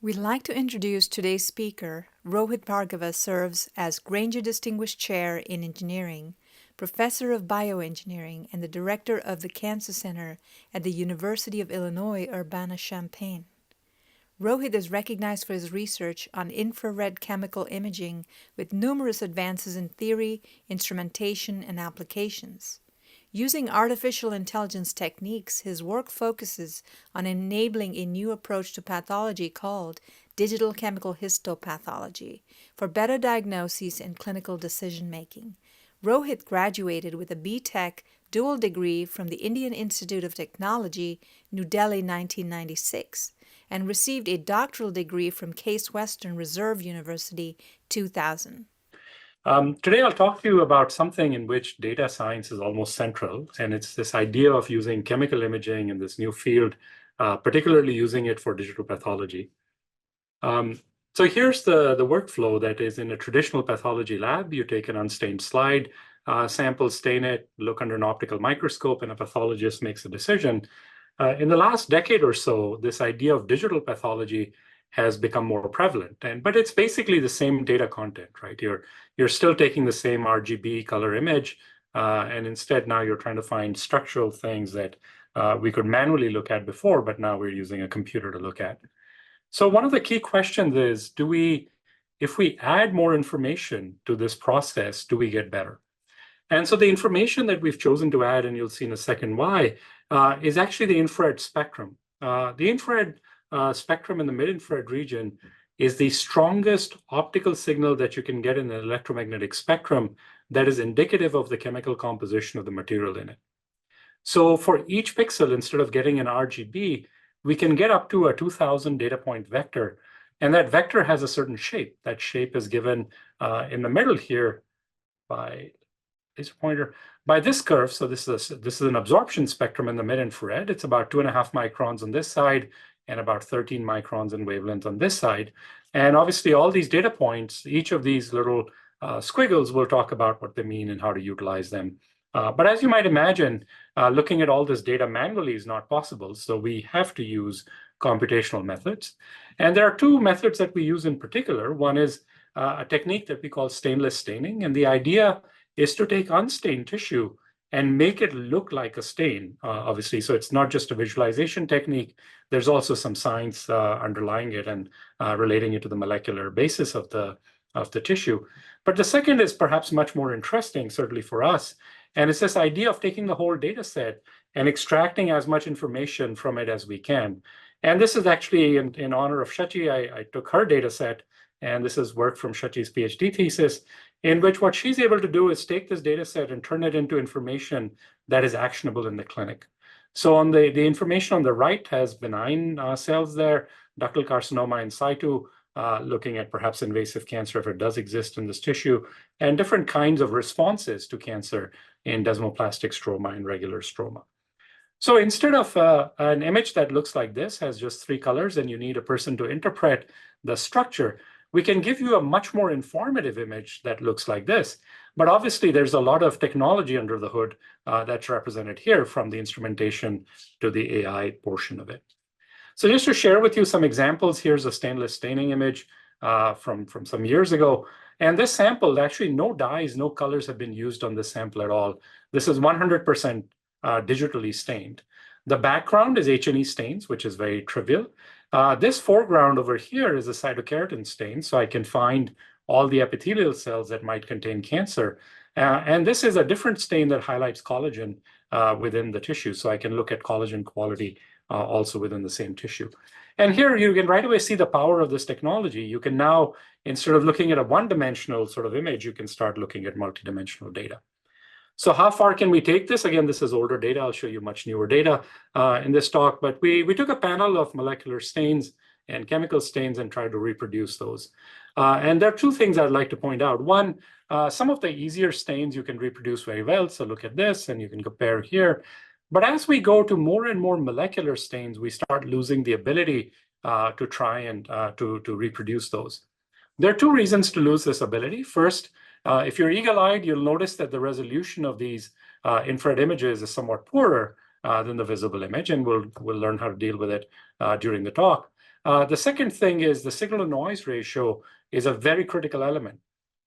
We'd like to introduce today's speaker. Rohit Bhargava serves as Granger Distinguished Chair in Engineering, Professor of Bioengineering, and the Director of the Cancer Center at the University of Illinois Urbana-Champaign. Rohit is recognized for his research on infrared chemical imaging with numerous advances in theory, instrumentation, and applications. Using artificial intelligence techniques, his work focuses on enabling a new approach to pathology called digital chemical histopathology for better diagnosis and clinical decision-making. Rohit graduated with a B.Tech dual degree from the Indian Institute of Technology, New Delhi, 1996, and received a doctoral degree from Case Western Reserve University, 2000. Today, I'll talk to you about something in which data science is almost central, and it's this idea of using chemical imaging in this new field, particularly using it for digital pathology. So here's the workflow that is in a traditional pathology lab. You take an unstained slide, sample, stain it, look under an optical microscope, and a pathologist makes a decision. In the last decade or so, this idea of digital pathology has become more prevalent, but it's basically the same data content, right? You're still taking the same RGB color image, and instead now you're trying to find structural things that we could manually look at before, but now we're using a computer to look at. So one of the key questions is, if we add more information to this process, do we get better? And so the information that we've chosen to add, and you'll see in a second why, is actually the infrared spectrum. The infrared spectrum in the mid-infrared region is the strongest optical signal that you can get in an electromagnetic spectrum that is indicative of the chemical composition of the material in it. So for each pixel, instead of getting an RGB, we can get up to a 2000 data point vector. And that vector has a certain shape. That shape is given in the middle here by laser pointer by this curve. So this is an absorption spectrum in the mid-infrared. It's about 2.5 microns on this side and about 13 microns in wavelength on this side. And obviously all these data points, each of these little squiggles, will talk about what they mean and how to utilize them. But as you might imagine, looking at all this data manually is not possible. So we have to use computational methods. And there are two methods that we use in particular. One is a technique that we call stainless staining. And the idea is to take unstained tissue and make it look like a stain, obviously. So it's not just a visualization technique. There's also some science underlying it and relating it to the molecular basis of the tissue. But the second is perhaps much more interesting, certainly for us. And it's this idea of taking the whole data set and extracting as much information from it as we can. And this is actually in honor of Shachi. I took her data set, and this is work from Shachi's PhD thesis, in which what she's able to do is take this data set and turn it into information that is actionable in the clinic. So on the information on the right has benign cells there, ductal carcinoma in situ, looking at perhaps invasive cancer if it does exist in this tissue, and different kinds of responses to cancer in desmoplastic stroma and regular stroma. So instead of an image that looks like this, has just 3 colors, and you need a person to interpret the structure, we can give you a much more informative image that looks like this. But obviously, there's a lot of technology under the hood that's represented here, from the instrumentation to the AI portion of it. So just to share with you some examples, here's a stainless staining image from some years ago. And this sample, actually no dyes, no colors have been used on this sample at all. This is 100% digitally stained. The background is H&E stains, which is very trivial. This foreground over here is a cytokeratin stain, so I can find all the epithelial cells that might contain cancer. And this is a different stain that highlights collagen within the tissue, so I can look at collagen quality also within the same tissue. And here you can right away see the power of this technology. You can now, instead of looking at a one-dimensional sort of image, you can start looking at multidimensional data. So how far can we take this? Again, this is older data. I'll show you much newer data in this talk. But we took a panel of molecular stains and chemical stains and tried to reproduce those. And there are 2 things I'd like to point out. One, some of the easier stains you can reproduce very well. So look at this, and you can compare here. But as we go to more and more molecular stains, we start losing the ability to try and to reproduce those. There are 2 reasons to lose this ability. First, if you're eagle-eyed, you'll notice that the resolution of these infrared images is somewhat poorer than the visible image, and we'll learn how to deal with it during the talk. The second thing is the signal-to-noise ratio is a very critical element.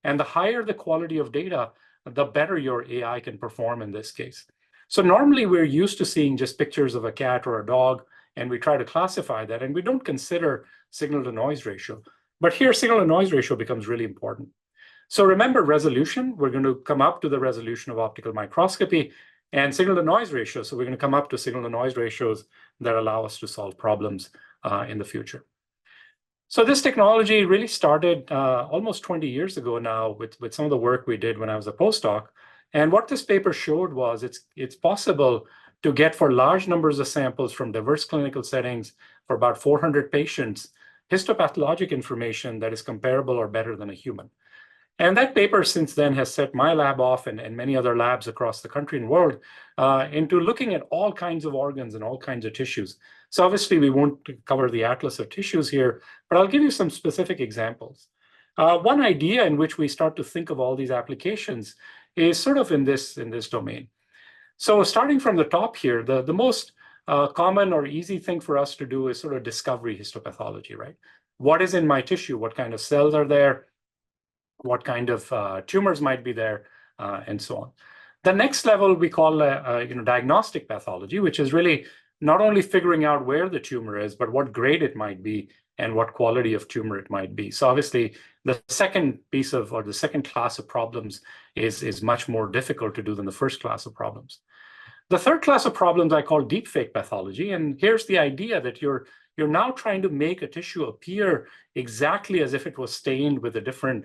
And the higher the quality of data, the better your AI can perform in this case. So normally we're used to seeing just pictures of a cat or a dog, and we try to classify that, and we don't consider signal-to-noise ratio. But here, signal-to-noise ratio becomes really important. So remember resolution, we're going to come up to the resolution of optical microscopy, and signal-to-noise ratio, so we're going to come up to signal-to-noise ratios that allow us to solve problems in the future. So this technology really started almost 20 years ago now with some of the work we did when I was a postdoc. And what this paper showed was it's possible to get for large numbers of samples from diverse clinical settings for about 400 patients, histopathologic information that is comparable or better than a human. And that paper since then has set my lab off and many other labs across the country and world into looking at all kinds of organs and all kinds of tissues. So obviously we won't cover the atlas of tissues here, but I'll give you some specific examples. One idea in which we start to think of all these applications is sort of in this domain. So starting from the top here, the most common or easy thing for us to do is sort of discovery histopathology, right? What is in my tissue? What kind of cells are there? What kind of tumors might be there, and so on. The next level we call diagnostic pathology, which is really not only figuring out where the tumor is, but what grade it might be and what quality of tumor it might be. So obviously, the second piece of, or the second class of problems is much more difficult to do than the first class of problems. The third class of problems I call deepfake pathology, and here's the idea that you're now trying to make a tissue appear exactly as if it was stained with a different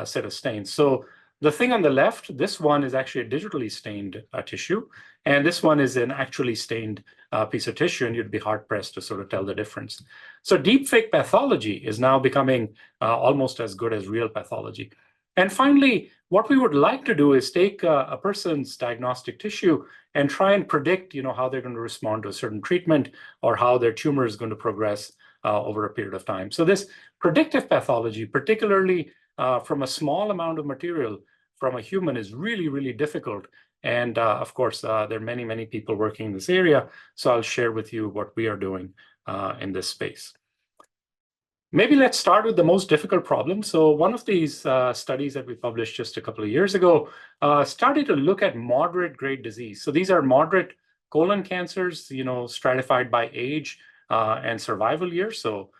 set of stains. So the thing on the left, this one is actually a digitally stained tissue, and this one is an actually stained piece of tissue, and you'd be hard-pressed to sort of tell the difference. So deepfake pathology is now becoming almost as good as real pathology. And finally, what we would like to do is take a person's diagnostic tissue and try and predict, how they're going to respond to a certain treatment or how their tumor is going to progress over a period of time. So this predictive pathology, particularly from a small amount of material from a human, is really, really difficult. And of course, there are many, many people working in this area. So I'll share with you what we are doing in this space. Maybe let's start with the most difficult problem. So one of these studies that we published just a couple of years ago started to look at moderate grade disease. So these are moderate colon cancers, stratified by age and survival years. So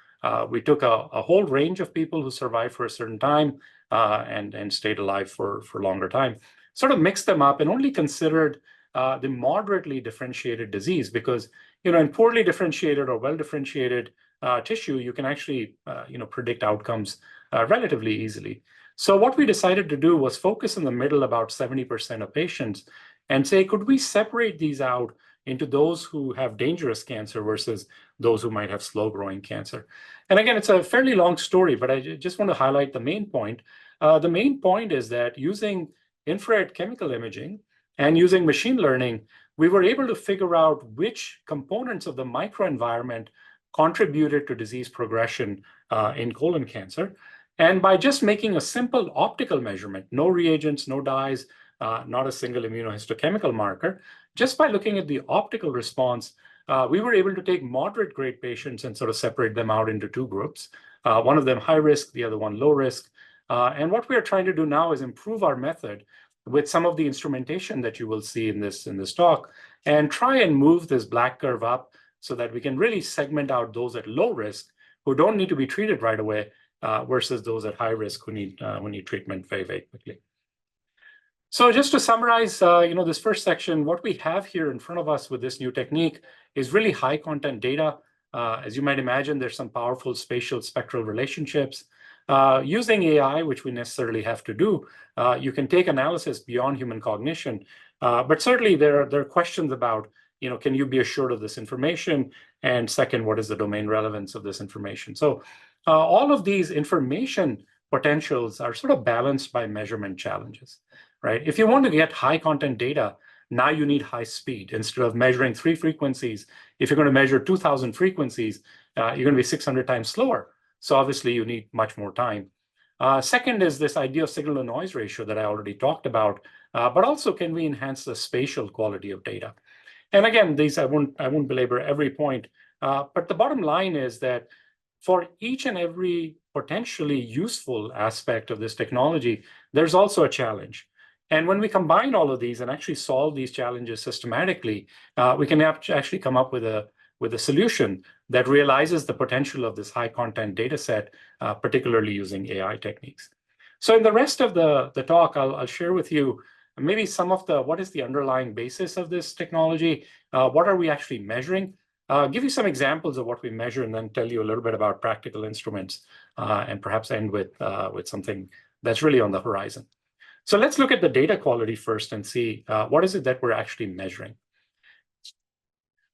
we took a whole range of people who survived for a certain time and stayed alive for longer time, sort of mixed them up and only considered the moderately differentiated disease because, in poorly differentiated or well-differentiated tissue, you can actually, predict outcomes relatively easily. So what we decided to do was focus in the middle, about 70% of patients, and say, could we separate these out into those who have dangerous cancer versus those who might have slow-growing cancer? And again, it's a fairly long story, but I just want to highlight the main point. The main point is that using infrared chemical imaging and using machine learning, we were able to figure out which components of the microenvironment contributed to disease progression in colon cancer. And by just making a simple optical measurement, no reagents, no dyes, not a single immunohistochemical marker, just by looking at the optical response, we were able to take moderate grade patients and sort of separate them out into two groups, one of them high risk, the other one low risk. And what we are trying to do now is improve our method with some of the instrumentation that you will see in this talk, and try and move this black curve up so that we can really segment out those at low risk who don't need to be treated right away versus those at high risk who need treatment very, very quickly. So just to summarize, this first section, what we have here in front of us with this new technique is really high content data. As you might imagine, there's some powerful spatial spectral relationships. Using AI, which we necessarily have to do, you can take analysis beyond human cognition. But certainly there are questions about, can you be assured of this information? And second, what is the domain relevance of this information? So all of these information potentials are sort of balanced by measurement challenges, right? If you want to get high content data, now you need high speed. Instead of measuring 3 frequencies, if you're going to measure 2,000 frequencies, you're going to be 600 times slower. So obviously you need much more time. Second is this idea of signal to noise ratio that I already talked about, but also can we enhance the spatial quality of data? And again, these I won't belabor every point, but the bottom line is that for each and every potentially useful aspect of this technology, there's also a challenge. And when we combine all of these and actually solve these challenges systematically, we can actually come up with a solution that realizes the potential of this high content data set, particularly using AI techniques. So in the rest of the talk, I'll share with you maybe some of what is the underlying basis of this technology, what are we actually measuring, give you some examples of what we measure, and then tell you a little bit about practical instruments, and perhaps end with something that's really on the horizon. So let's look at the data quality first and see what is it that we're actually measuring.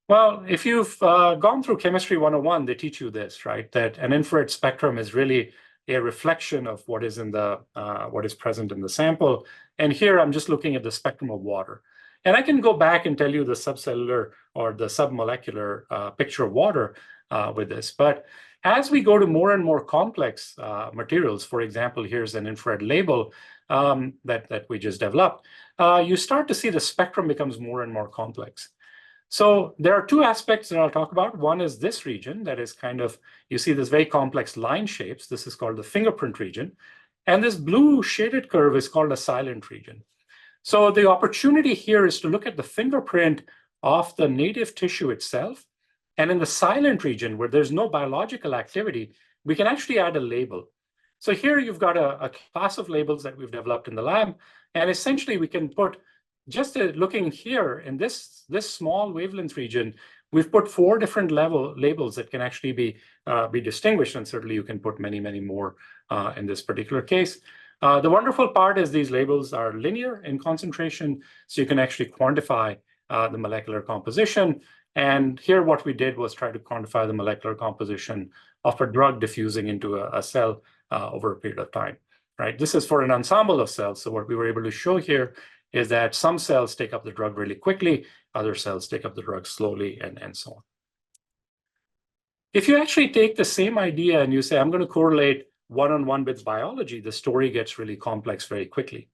Well, if you've gone through Chemistry 101, they teach you this, right? That an infrared spectrum is really a reflection of what is present in the sample. And here I'm just looking at the spectrum of water. And I can go back and tell you the subcellular or the submolecular picture of water with this. But as we go to more and more complex materials, for example, here's an infrared label that we just developed, you start to see the spectrum becomes more and more complex. So there are two aspects that I'll talk about. One is this region that is kind of, you see this very complex line shapes. This is called the fingerprint region. And this blue shaded curve is called a silent region. So the opportunity here is to look at the fingerprint of the native tissue itself. And in the silent region, where there's no biological activity, we can actually add a label. So here you've got a class of labels that we've developed in the lab. And essentially, we can put, just looking here in this small wavelength region, we've put 4 different labels that can actually be distinguished. And certainly, you can put many, many more in this particular case. The wonderful part is these labels are linear in concentration, so you can actually quantify the molecular composition. And here what we did was try to quantify the molecular composition of a drug diffusing into a cell over a period of time, right? This is for an ensemble of cells. So what we were able to show here is that some cells take up the drug really quickly, other cells take up the drug slowly, and so on. If you actually take the same idea and you say, I'm going to correlate one-on-one with biology, the story gets really complex very quickly.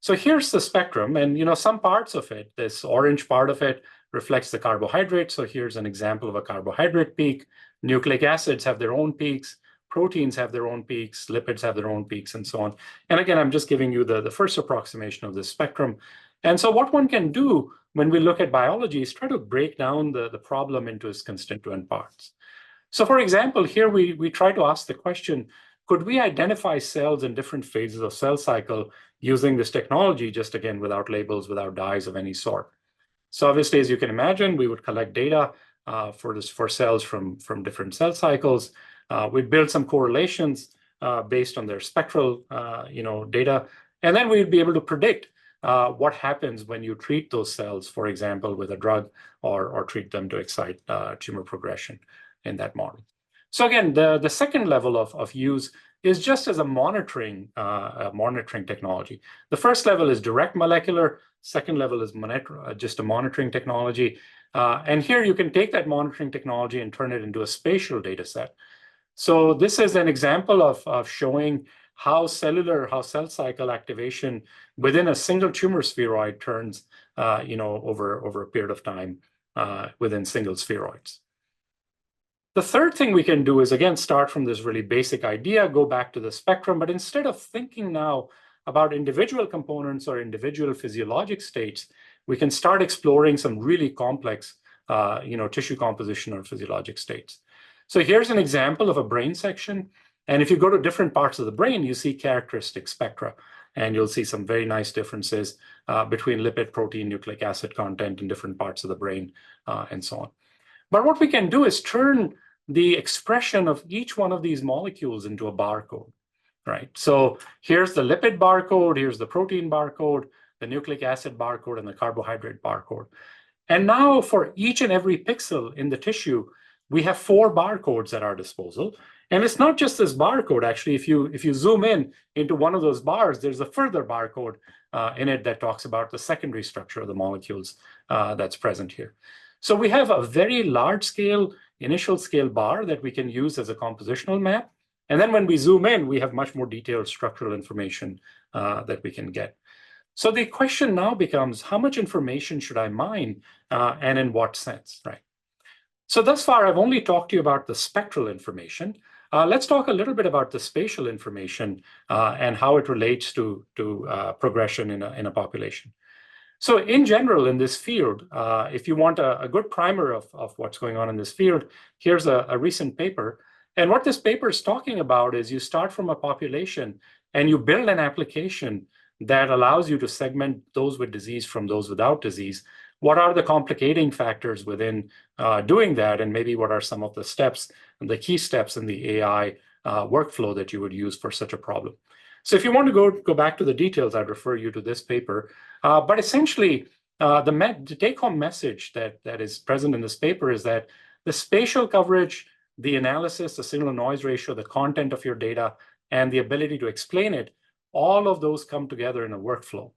So here's the spectrum, and some parts of it, this orange part of it reflects the carbohydrate. So here's an example of a carbohydrate peak. Nucleic acids have their own peaks. Proteins have their own peaks. Lipids have their own peaks, and so on. And again, I'm just giving you the first approximation of this spectrum. And so what one can do when we look at biology is try to break down the problem into its constituent parts. So for example, here we try to ask the question, could we identify cells in different phases of cell cycle using this technology, just again, without labels, without dyes of any sort? So obviously, as you can imagine, we would collect data for cells from different cell cycles. We'd build some correlations based on their spectral data. And then we'd be able to predict what happens when you treat those cells, for example, with a drug or treat them to excite tumor progression in that model. So again, the second level of use is just as a monitoring technology. The first level is direct molecular. Second level is just a monitoring technology. And here you can take that monitoring technology and turn it into a spatial data set. So this is an example of showing how cell cycle activation within a single tumor spheroid turns over a period of time within single spheroids. The third thing we can do is, again, start from this really basic idea, go back to the spectrum, but instead of thinking now about individual components or individual physiologic states, we can start exploring some really complex tissue composition or physiologic states. So here's an example of a brain section. And if you go to different parts of the brain, you see characteristic spectra. And you'll see some very nice differences between lipid, protein, nucleic acid content in different parts of the brain, and so on. But what we can do is turn the expression of each one of these molecules into a barcode, right? So here's the lipid barcode, here's the protein barcode, the nucleic acid barcode, and the carbohydrate barcode. And now for each and every pixel in the tissue, we have 4 barcodes at our disposal. And it's not just this barcode. Actually, if you zoom in into one of those bars, there's a further barcode in it that talks about the secondary structure of the molecules that's present here. So we have a very large scale, initial scale bar that we can use as a compositional map. And then when we zoom in, we have much more detailed structural information that we can get. So the question now becomes, how much information should I mine and in what sense, right? So thus far, I've only talked to you about the spectral information. let's talk a little bit about the spatial information and how it relates to progression in a population. So in general, in this field, if you want a good primer of what's going on in this field, here's a recent paper. And what this paper is talking about is you start from a population and you build an application that allows you to segment those with disease from those without disease. What are the complicating factors within doing that? And maybe what are some of the steps, the key steps in the AI workflow that you would use for such a problem? So if you want to go back to the details, I'd refer you to this paper. But essentially, the take-home message that is present in this paper is that the spatial coverage, the analysis, the signal-to-noise ratio, the content of your data, and the ability to explain it, all of those come together in a workflow.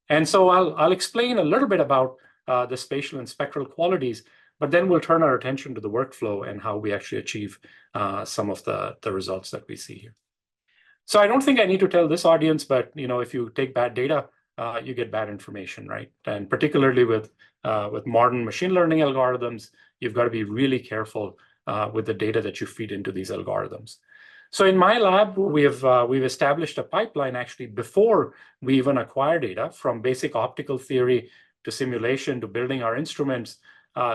And so I'll explain a little bit about the spatial and spectral qualities, but then we'll turn our attention to the workflow and how we actually achieve some of the results that we see here. So I don't think I need to tell this audience, but if you take bad data, you get bad information, right? And particularly with modern machine learning algorithms, you've got to be really careful with the data that you feed into these algorithms. So in my lab, we've established a pipeline actually before we even acquire data, from basic optical theory to simulation to building our instruments,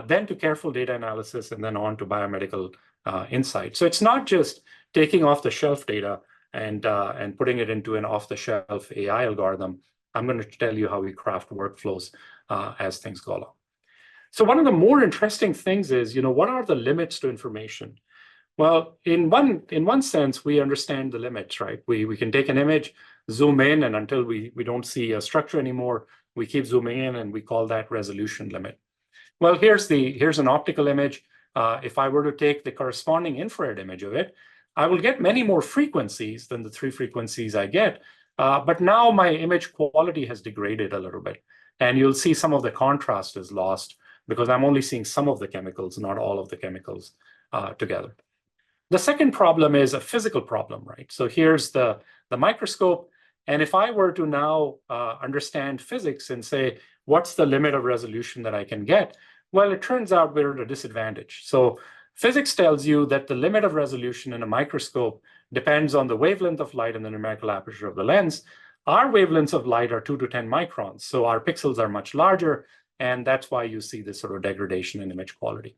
then to careful data analysis, and then on to biomedical insight. So it's not just taking off-the-shelf data and putting it into an off-the-shelf AI algorithm. I'm going to tell you how we craft workflows as things go along. So one of the more interesting things is, what are the limits to information? Well, in one sense, we understand the limits, right? We can take an image, zoom in, and until we don't see a structure anymore, we keep zooming in, and we call that resolution limit. Well, here's an optical image. If I were to take the corresponding infrared image of it, I will get many more frequencies than the 3 frequencies I get. But now my image quality has degraded a little bit. And you'll see some of the contrast is lost because I'm only seeing some of the chemicals, not all of the chemicals together. The second problem is a physical problem, right? So here's the microscope. And if I were to now understand physics and say, what's the limit of resolution that I can get? Well, it turns out we're at a disadvantage. So physics tells you that the limit of resolution in a microscope depends on the wavelength of light and the numerical aperture of the lens. Our wavelengths of light are 2 to 10 microns, so our pixels are much larger, and that's why you see this sort of degradation in image quality.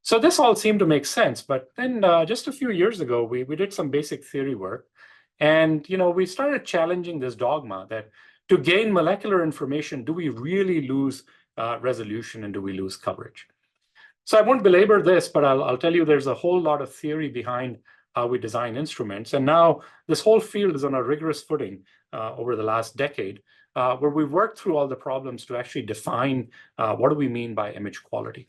So this all seemed to make sense, but then just a few years ago, we did some basic theory work, and we started challenging this dogma that to gain molecular information, do we really lose resolution and do we lose coverage? So I won't belabor this, but I'll tell you there's a whole lot of theory behind how we design instruments. And now this whole field is on a rigorous footing over the last decade, where we've worked through all the problems to actually define what do we mean by image quality.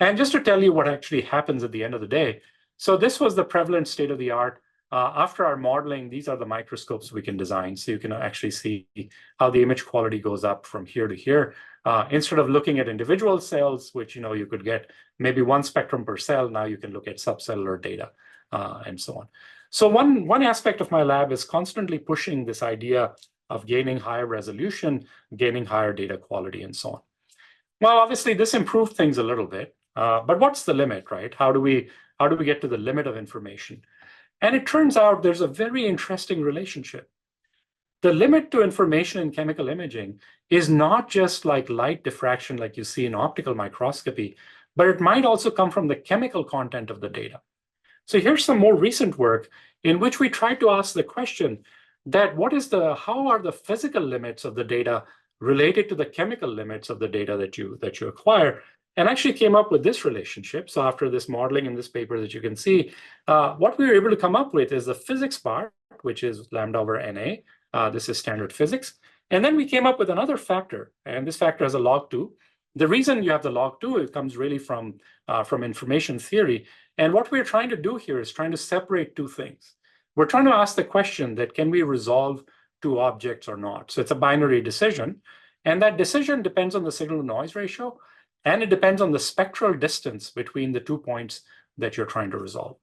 And just to tell you what actually happens at the end of the day, so this was the prevalent state of the art. After our modeling, these are the microscopes we can design. So you can actually see how the image quality goes up from here to here. Instead of looking at individual cells, which you could get maybe 1 spectrum per cell, now you can look at subcellular data and so on. So one aspect of my lab is constantly pushing this idea of gaining higher resolution, gaining higher data quality, and so on. Well, obviously, this improved things a little bit, but what's the limit, right? How do we get to the limit of information? And it turns out there's a very interesting relationship. The limit to information in chemical imaging is not just like light diffraction like you see in optical microscopy, but it might also come from the chemical content of the data. So here's some more recent work in which we tried to ask the question that how are the physical limits of the data related to the chemical limits of the data that you acquire, and actually came up with this relationship. So after this modeling in this paper that you can see, what we were able to come up with is the physics part, which is lambda over Na. This is standard physics. And then we came up with another factor, and this factor has a log 2. The reason you have the log 2, it comes really from information theory. And what we're trying to do here is trying to separate 2 things. We're trying to ask the question that can we resolve 2 objects or not? So it's a binary decision. And that decision depends on the signal-to-noise ratio, and it depends on the spectral distance between the 2 points that you're trying to resolve.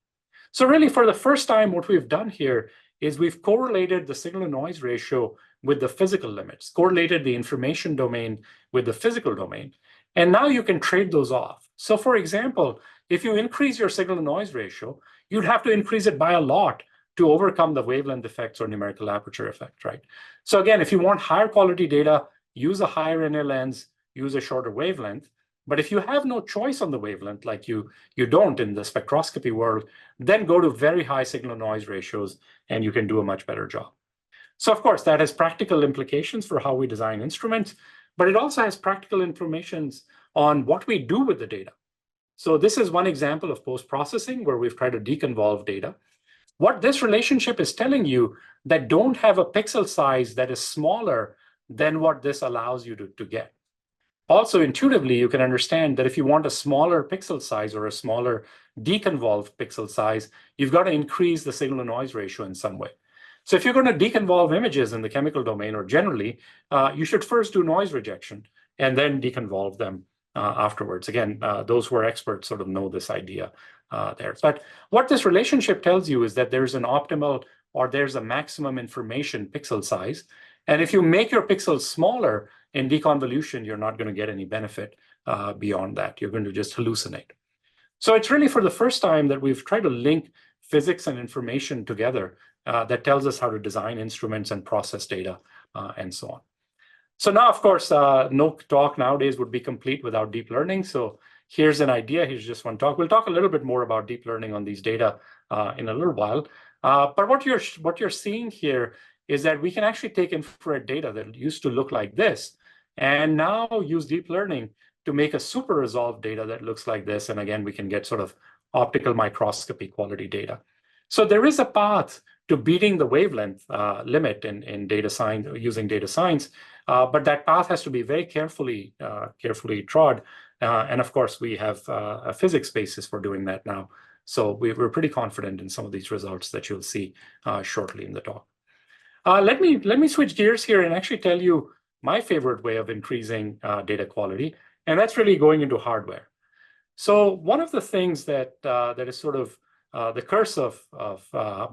So really, for the first time, what we've done here is we've correlated the signal-to-noise ratio with the physical limits, correlated the information domain with the physical domain. And now you can trade those off. So for example, if you increase your signal-to-noise ratio, you'd have to increase it by a lot to overcome the wavelength effects or numerical aperture effect, right? So again, if you want higher quality data, use a higher NA lens, use a shorter wavelength. But if you have no choice on the wavelength, like you don't in the spectroscopy world, then go to very high signal-to-noise ratios, and you can do a much better job. So of course, that has practical implications for how we design instruments, but it also has practical implications on what we do with the data. So this is one example of post-processing where we've tried to deconvolve data. What this relationship is telling you that don't have a pixel size that is smaller than what this allows you to get. Also, intuitively, you can understand that if you want a smaller pixel size or a smaller deconvolved pixel size, you've got to increase the signal-to-noise ratio in some way. So if you're going to deconvolve images in the chemical domain or generally, you should first do noise rejection and then deconvolve them afterwards. Again, those who are experts sort of know this idea there. But what this relationship tells you is that there's an optimal or there's a maximum information pixel size. And if you make your pixels smaller in deconvolution, you're not going to get any benefit beyond that. You're going to just hallucinate. So it's really for the first time that we've tried to link physics and information together that tells us how to design instruments and process data and so on. So now, of course, no talk nowadays would be complete without deep learning. So here's an idea. Here's just one talk. We'll talk a little bit more about deep learning on these data in a little while. But what you're seeing here is that we can actually take infrared data that used to look like this and now use deep learning to make a super resolved data that looks like this. And again, we can get sort of optical microscopy quality data. So there is a path to beating the wavelength limit in data science, using data science, but that path has to be very carefully trod. And of course, we have a physics basis for doing that now. So we're pretty confident in some of these results that you'll see shortly in the talk. Let me switch gears here and actually tell you my favorite way of increasing data quality, and that's really going into hardware. So one of the things that is sort of the curse of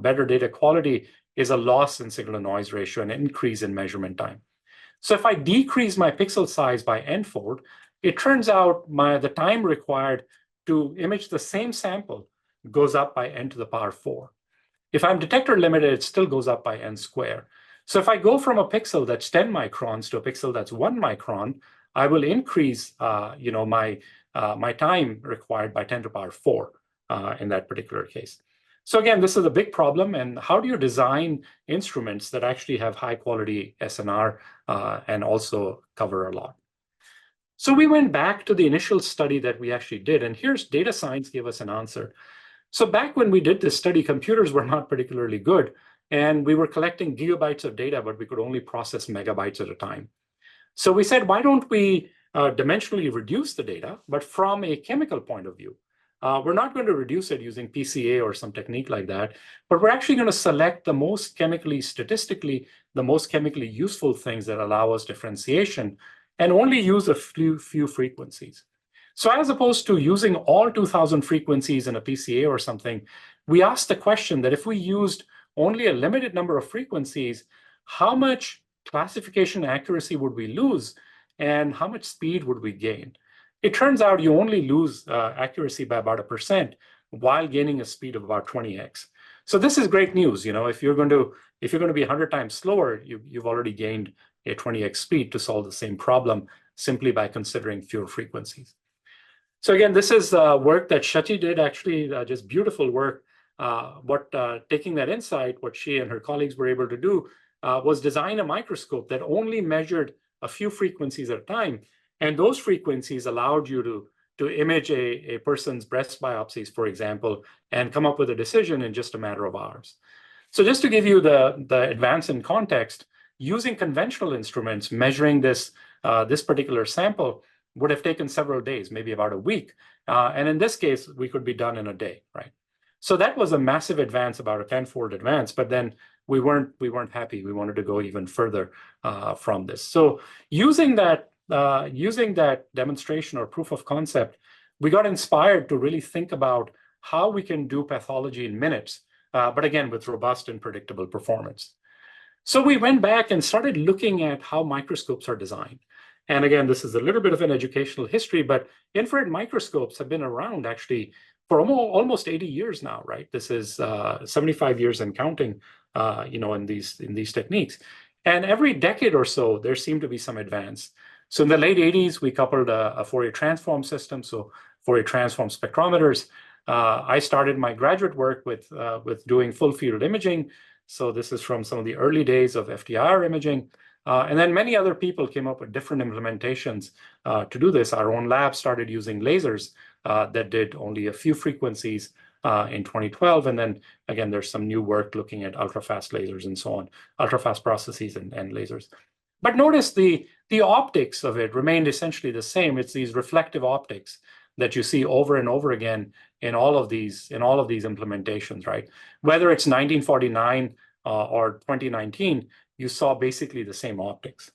better data quality is a loss in signal-to-noise ratio and an increase in measurement time. So if I decrease my pixel size by n-fold, it turns out the time required to image the same sample goes up by n to the power 4. If I'm detector limited, it still goes up by n squared. So if I go from a pixel that's 10 microns to a pixel that's 1 micron, I will increase my time required by 10 to the power 4 in that particular case. So again, this is a big problem. And how do you design instruments that actually have high quality SNR and also cover a lot? So we went back to the initial study that we actually did. And here's data science gave us an answer. So back when we did this study, computers were not particularly good. And we were collecting gigabytes of data, but we could only process megabytes at a time. So we said, why don't we dimensionally reduce the data, but from a chemical point of view? We're not going to reduce it using PCA or some technique like that, but we're actually going to select the most statistically, the most chemically useful things that allow us differentiation and only use a few frequencies. So as opposed to using all 2000 frequencies in a PCA or something, we asked the question that if we used only a limited number of frequencies, how much classification accuracy would we lose and how much speed would we gain? It turns out you only lose accuracy by about 1% while gaining a speed of about 20x. So this is great news. You know, if you're going to be 100 times slower, you've already gained a 20x speed to solve the same problem simply by considering fewer frequencies. So again, this is work that Shati did, actually, just beautiful work. Taking that insight, what she and her colleagues were able to do was design a microscope that only measured a few frequencies at a time. And those frequencies allowed you to image a person's breast biopsies, for example, and come up with a decision in just a matter of hours. So just to give you the advance in context, using conventional instruments, measuring this particular sample would have taken several days, maybe about a week. And in this case, we could be done in a day, right? So that was a massive advance, about a 10-fold advance, but then we weren't happy. We wanted to go even further from this. So using that demonstration or proof of concept, we got inspired to really think about how we can do pathology in minutes, but again, with robust and predictable performance. So we went back and started looking at how microscopes are designed. And again, this is a little bit of an educational history, but infrared microscopes have been around actually for almost 80 years now, right? This is 75 years and counting, in these techniques. And every decade or so, there seemed to be some advance. So in the late 80s, we coupled a Fourier transform system, so Fourier transform spectrometers. I started my graduate work with doing full field imaging. So this is from some of the early days of FTIR imaging. And then many other people came up with different implementations to do this. Our own lab started using lasers that did only a few frequencies in 2012. And then again, there's some new work looking at ultra-fast lasers and so on, ultra-fast processes and lasers. But notice the optics of it remained essentially the same. It's these reflective optics that you see over and over again in all of these implementations, right? Whether it's 1949 or 2019, you saw basically the same optics.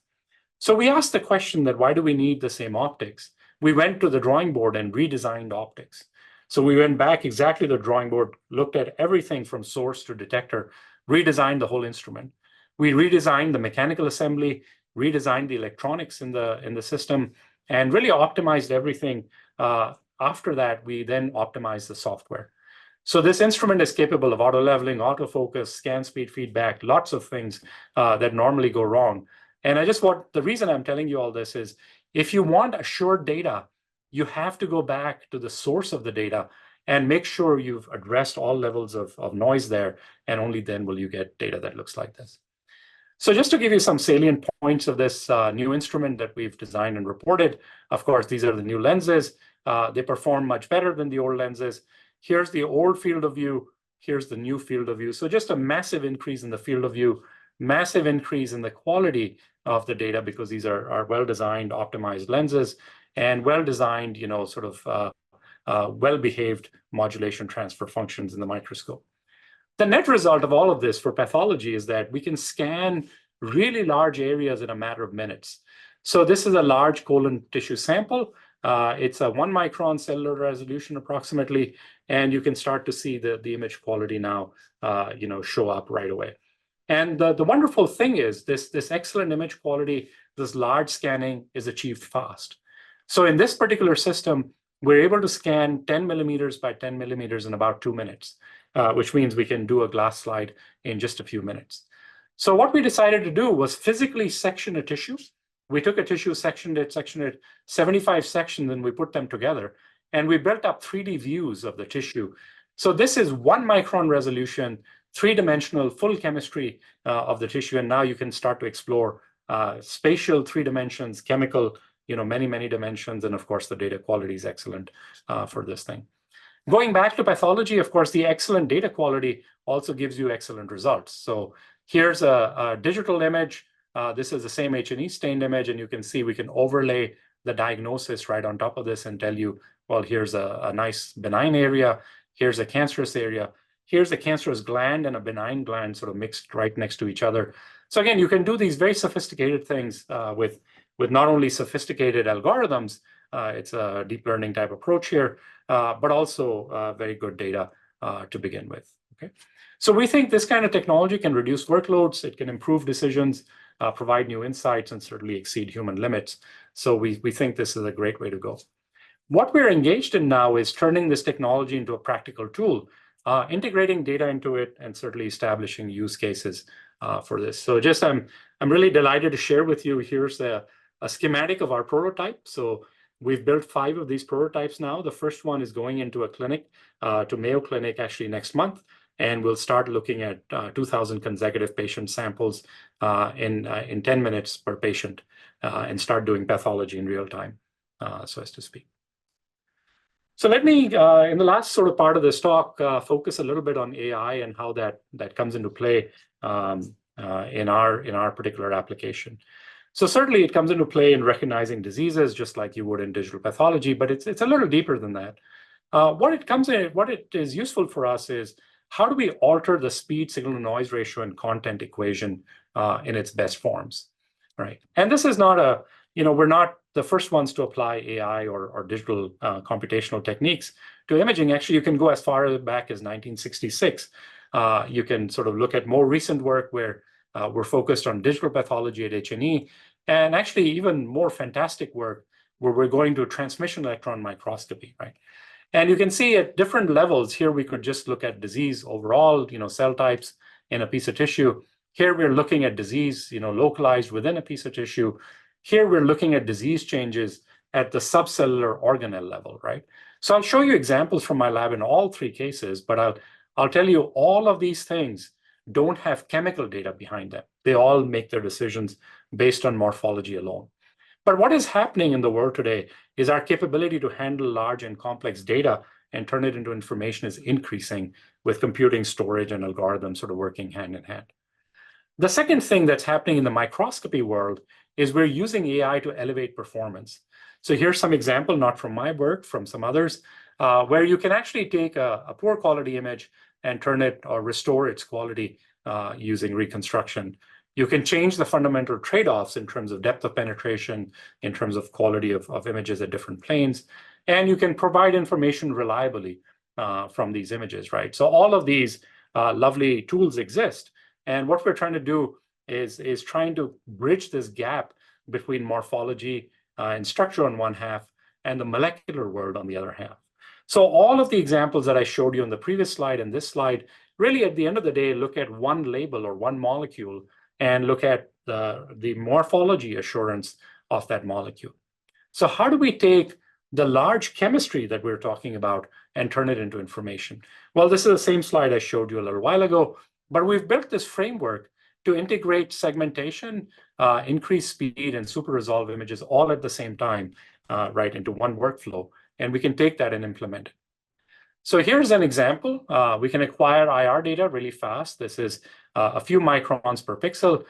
So we asked the question that why do we need the same optics? We went to the drawing board and redesigned optics. So we went back exactly to the drawing board, looked at everything from source to detector, redesigned the whole instrument. We redesigned the mechanical assembly, redesigned the electronics in the system, and really optimized everything. After that, we then optimized the software. So this instrument is capable of auto leveling, autofocus, scan speed feedback, lots of things that normally go wrong. And the reason I'm telling you all this is, if you want assured data, you have to go back to the source of the data and make sure you've addressed all levels of noise there, and only then will you get data that looks like this. So just to give you some salient points of this new instrument that we've designed and reported, of course, these are the new lenses. They perform much better than the old lenses. Here's the old field of view. Here's the new field of view. So just a massive increase in the field of view, massive increase in the quality of the data, because these are well-designed, optimized lenses, and well-designed, well-behaved modulation transfer functions in the microscope. The net result of all of this for pathology is that we can scan really large areas in a matter of minutes. So this is a large colon tissue sample. It's a 1 micron cellular resolution approximately, and you can start to see the image quality now show up right away. And the wonderful thing is this excellent image quality, this large scanning is achieved fast. So in this particular system, we're able to scan 10 millimeters by 10 millimeters in about 2 minutes, which means we can do a glass slide in just a few minutes. So what we decided to do was physically section a tissue. We took a tissue, sectioned it 75 sections, and we put them together. And we built up 3D views of the tissue. So this is 1 micron resolution, 3-dimensional full chemistry of the tissue. And now you can start to explore spatial 3 dimensions, chemical, many, many dimensions. And of course, the data quality is excellent for this thing. Going back to pathology, of course, the excellent data quality also gives you excellent results. So here's a digital image. This is the same H&E stained image, and you can see we can overlay the diagnosis right on top of this and tell you, well, here's a nice benign area. Here's a cancerous area. Here's a cancerous gland and a benign gland sort of mixed right next to each other. So again, you can do these very sophisticated things with not only sophisticated algorithms, it's a deep learning type approach here, but also very good data to begin with. Okay, so we think this kind of technology can reduce workloads, it can improve decisions, provide new insights, and certainly exceed human limits. So we think this is a great way to go. What we're engaged in now is turning this technology into a practical tool, integrating data into it, and certainly establishing use cases for this. So I'm really delighted to share with you, here's a schematic of our prototype. So we've built 5 of these prototypes now. The first one is going into a clinic, to Mayo Clinic actually next month. And we'll start looking at 2,000 consecutive patient samples in 10 minutes per patient and start doing pathology in real time, so as to speak. So let me, in the last sort of part of this talk, focus a little bit on AI and how that comes into play in our particular application. So certainly it comes into play in recognizing diseases, just like you would in digital pathology, but it's a little deeper than that. What it is useful for us is, how do we alter the speed signal to noise ratio and content equation in its best forms, right? And this is not we're not the first ones to apply AI or digital computational techniques to imaging. Actually, you can go as far back as 1966. You can sort of look at more recent work where we're focused on digital pathology at H&E. and actually even more fantastic work where we're going to transmission electron microscopy, right? And you can see at different levels here, we could just look at disease overall, cell types in a piece of tissue. Here we're looking at disease, localized within a piece of tissue. Here we're looking at disease changes at the subcellular organelle level, right? So I'll show you examples from my lab in all three cases, but I'll tell you all of these things don't have chemical data behind them. They all make their decisions based on morphology alone. But what is happening in the world today is our capability to handle large and complex data and turn it into information is increasing with computing, storage, and algorithms sort of working hand in hand. The second thing that's happening in the microscopy world is we're using AI to elevate performance. So here's some example, not from my work, from some others, where you can actually take a poor quality image and turn it or restore its quality using reconstruction. You can change the fundamental trade-offs in terms of depth of penetration, in terms of quality of images at different planes, and you can provide information reliably from these images, right? So all of these lovely tools exist, and what we're trying to do is trying to bridge this gap between morphology and structure on one half and the molecular world on the other half. So all of the examples that I showed you on the previous slide and this slide, really at the end of the day, look at one label or one molecule and look at the morphology assurance of that molecule. So how do we take the large chemistry that we're talking about and turn it into information? Well, this is the same slide I showed you a little while ago, but we've built this framework to integrate segmentation, increase speed, and super resolve images all at the same time, right, into one workflow. And we can take that and implement it. So here's an example. We can acquire IR data really fast. This is a few microns per pixel.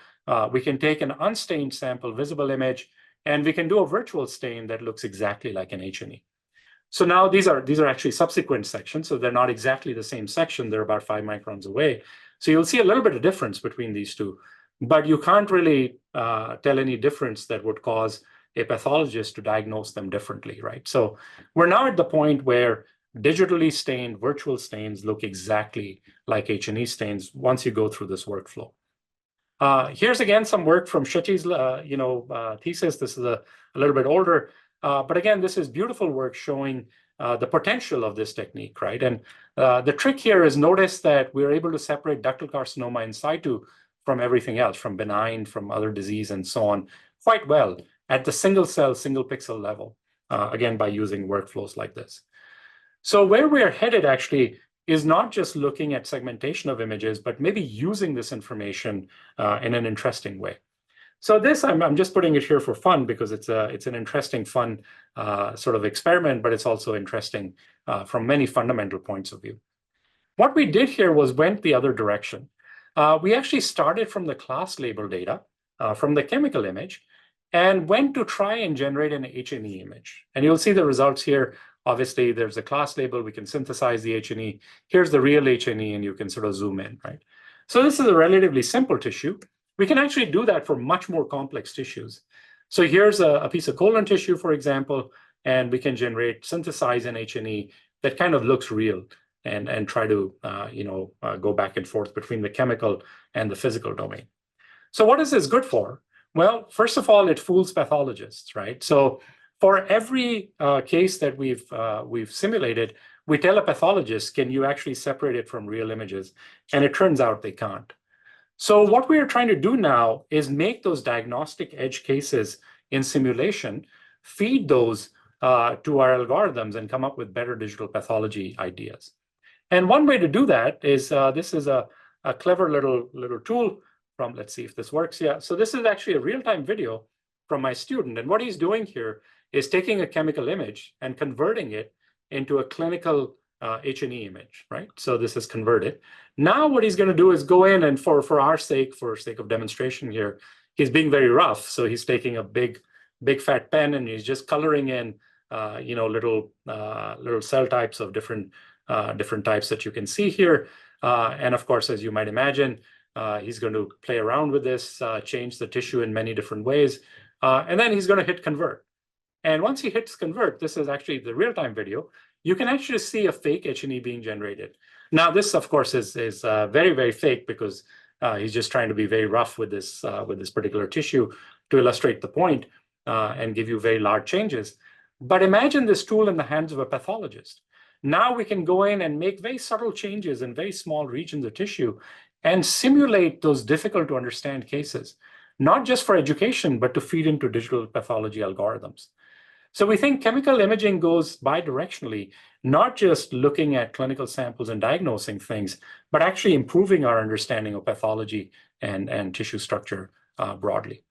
We can take an unstained sample visible image, and we can do a virtual stain that looks exactly like an H&E. So now these are actually subsequent sections, so they're not exactly the same section. They're about 5 microns away. So you'll see a little bit of difference between these two, but you can't really tell any difference that would cause a pathologist to diagnose them differently, right? So we're now at the point where digitally stained virtual stains look exactly like H&E stains once you go through this workflow. Here's again some work from Shachi's thesis. This is a little bit older, but again, this is beautiful work showing the potential of this technique, right? And the trick here is notice that we're able to separate ductal carcinoma in situ from everything else, from benign, from other disease, and so on, quite well at the single cell, single pixel level, again, by using workflows like this. So where we're headed actually is not just looking at segmentation of images, but maybe using this information in an interesting way. So this, I'm just putting it here for fun because it's an interesting, fun sort of experiment, but it's also interesting from many fundamental points of view. What we did here was went the other direction. We actually started from the class label data, from the chemical image, and went to try and generate an H&E image. And you'll see the results here. Obviously, there's a class label. We can synthesize the H&E. Here's the real H&E, and you can sort of zoom in, right? So this is a relatively simple tissue. We can actually do that for much more complex tissues. So here's a piece of colon tissue, for example, and we can synthesize an H&E that kind of looks real and try to go back and forth between the chemical and the physical domain. So what is this good for? Well, first of all, it fools pathologists, right? So for every case that we've simulated, we tell a pathologist, can you actually separate it from real images? And it turns out they can't. So what we are trying to do now is make those diagnostic edge cases in simulation, feed those to our algorithms and come up with better digital pathology ideas. And one way to do that is this is a clever little tool from, let's see if this works. Yeah, so this is actually a real-time video from my student. And what he's doing here is taking a chemical image and converting it into a clinical H&E image, right? So this is converted. Now what he's going to do is go in and for our sake, for sake of demonstration here, he's being very rough. So he's taking a big fat pen and he's just coloring in, little cell types of different types that you can see here. And of course, as you might imagine, he's going to play around with this, change the tissue in many different ways. And then he's going to hit convert. And once he hits convert, this is actually the real-time video, you can actually see a fake H&E being generated. Now, this, of course, is very, very fake because he's just trying to be very rough with this particular tissue. to illustrate the point and give you very large changes. But imagine this tool in the hands of a pathologist. Now we can go in and make very subtle changes in very small regions of tissue and simulate those difficult to understand cases, not just for education, but to feed into digital pathology algorithms. So we think chemical imaging goes bidirectionally, not just looking at clinical samples and diagnosing things, but actually improving our understanding of pathology and tissue structure broadly.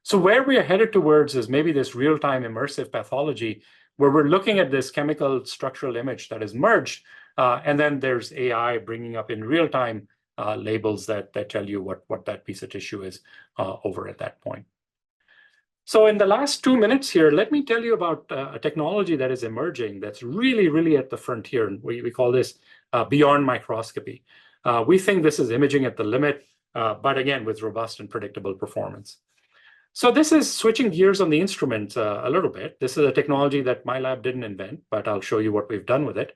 So where we are headed towards is maybe this real-time immersive pathology, where we're looking at this chemical structural image that is merged, and then there's AI bringing up in real time labels that tell you what that piece of tissue is over at that point. So in the last 2 minutes here, let me tell you about a technology that is emerging that's really, really at the frontier. And we call this beyond microscopy. We think this is imaging at the limit, but again, with robust and predictable performance. So this is switching gears on the instrument a little bit. This is a technology that my lab didn't invent, but I'll show you what we've done with it.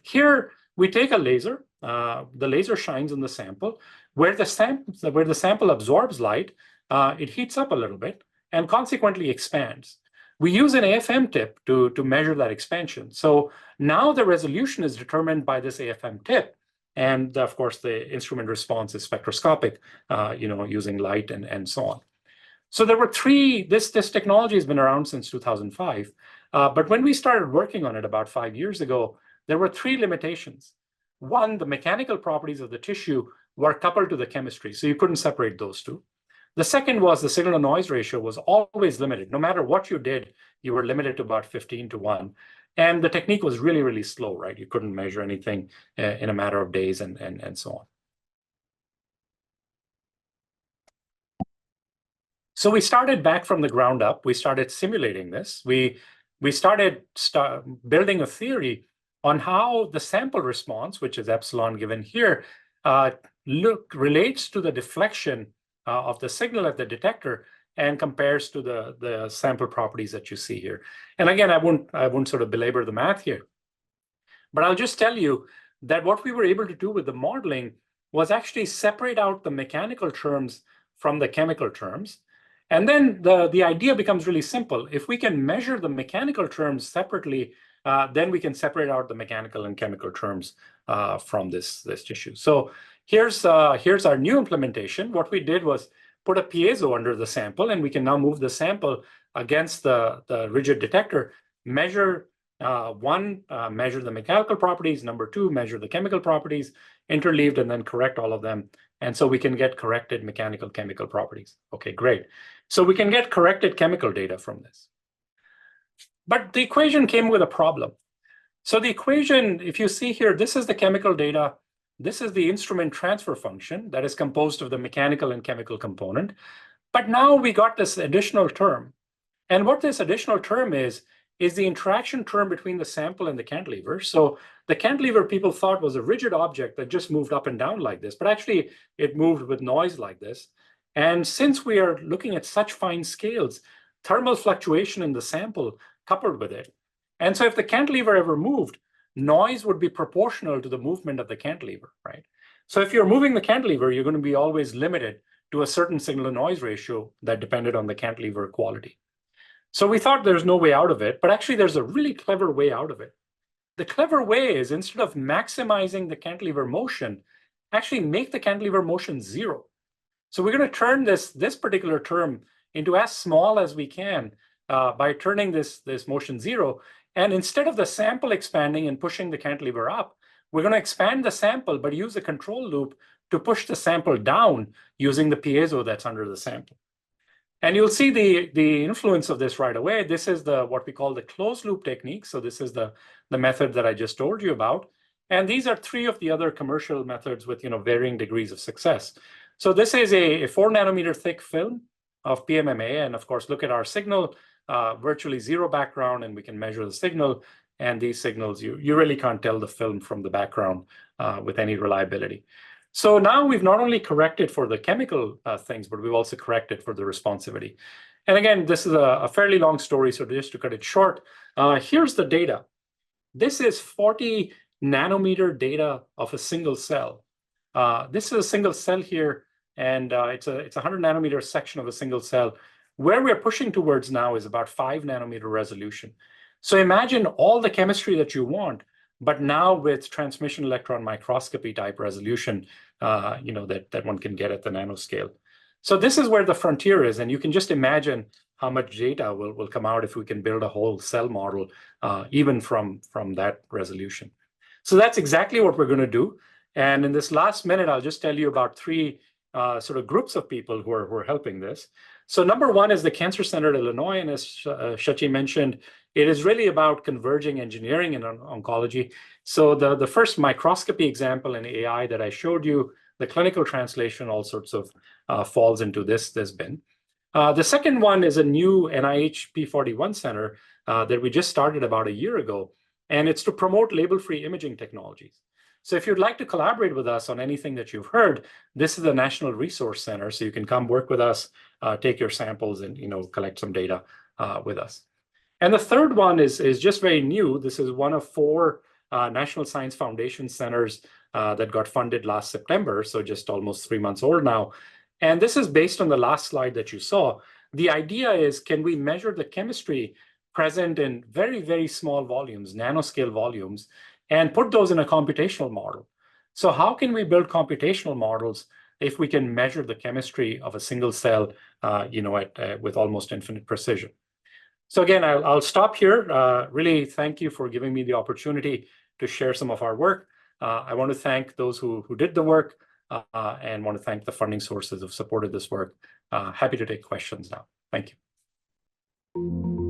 Here, we take a laser. The laser shines on the sample. Where the sample absorbs light, it heats up a little bit and consequently expands. We use an AFM tip to measure that expansion. So now the resolution is determined by this AFM tip. And of course, the instrument response is spectroscopic, using light and so on. So there were this technology has been around since 2005. But when we started working on it about 5 years ago, there were 3 limitations. One, the mechanical properties of the tissue were coupled to the chemistry, so you couldn't separate those two. The second was the signal-to-noise ratio was always limited. No matter what you did, you were limited to about 15:1. And the technique was really, really slow, right? You couldn't measure anything in a matter of days and so on. So we started back from the ground up. We started simulating this. We started building a theory on how the sample response, which is epsilon given here, relates to the deflection of the signal at the detector and compares to the sample properties that you see here. And again, I won't sort of belabor the math here, but I'll just tell you that what we were able to do with the modeling was actually separate out the mechanical terms from the chemical terms. And then the idea becomes really simple. If we can measure the mechanical terms separately, then we can separate out the mechanical and chemical terms from this tissue. So here's our new implementation. What we did was put a piezo under the sample, and we can now move the sample against the rigid detector, measure measure the mechanical properties, number 2, measure the chemical properties, interleaved, and then correct all of them. And so we can get corrected mechanical chemical properties. Okay, great. So we can get corrected chemical data from this. But the equation came with a problem. So the equation, if you see here, this is the chemical data. This is the instrument transfer function that is composed of the mechanical and chemical component. But now we got this additional term. And what this additional term is the interaction term between the sample and the cantilever. So the cantilever people thought was a rigid object that just moved up and down like this, but actually it moved with noise like this. And since we are looking at such fine scales, thermal fluctuation in the sample coupled with it. And so if the cantilever ever moved, noise would be proportional to the movement of the cantilever, right? So if you're moving the cantilever, you're going to be always limited to a certain signal-to-noise ratio that depended on the cantilever quality. So we thought there's no way out of it, but actually there's a really clever way out of it. The clever way is, instead of maximizing the cantilever motion, actually make the cantilever motion 0. So we're going to turn this particular term into as small as we can by turning this motion 0. And instead of the sample expanding and pushing the cantilever up, we're going to expand the sample, but use a control loop to push the sample down using the piezo that's under the sample. And you'll see the influence of this right away. This is what we call the closed loop technique. So this is the method that I just told you about. And these are 3 of the other commercial methods with varying degrees of success. So this is a 4 nanometer thick film of PMMA. And of course, look at our signal, virtually 0 background, and we can measure the signal. And these signals, you really can't tell the film from the background with any reliability. So now we've not only corrected for the chemical things, but we've also corrected for the responsivity. And again, this is a fairly long story, so just to cut it short, here's the data. This is 40 nanometer data of a single cell. This is a single cell here, And it's a 100 nanometer section of a single cell. Where we're pushing towards now is about 5 nanometer resolution. So imagine all the chemistry that you want, but now with transmission electron microscopy type resolution, that one can get at the nanoscale. So this is where the frontier is, and you can just imagine how much data will come out if we can build a whole cell model, even from that resolution. So that's exactly what we're going to do. And in this last minute, I'll just tell you about three sort of groups of people who are helping this. So number one is the Cancer Center at Illinois, and as Shachi mentioned, it is really about converging engineering and oncology. So the first microscopy example in AI that I showed you, the clinical translation, all sorts of falls into this bin. The second one is a new NIH P41 center that we just started about a year ago, and it's to promote label-free imaging technologies. So if you'd like to collaborate with us on anything that you've heard, this is the National Resource Center, so you can come work with us, take your samples, and collect some data with us. And the third one is just very new. This is one of 4 National Science Foundation centers that got funded last September, so just almost 3 months old now. And this is based on the last slide that you saw. The idea is, can we measure the chemistry present in very, very small volumes, nanoscale volumes, and put those in a computational model? So how can we build computational models if we can measure the chemistry of a single cell, with almost infinite precision? So again, I'll stop here. Really, thank you for giving me the opportunity to share some of our work. I want to thank those who did the work, and want to thank the funding sources who supported this work. Happy to take questions now. Thank you.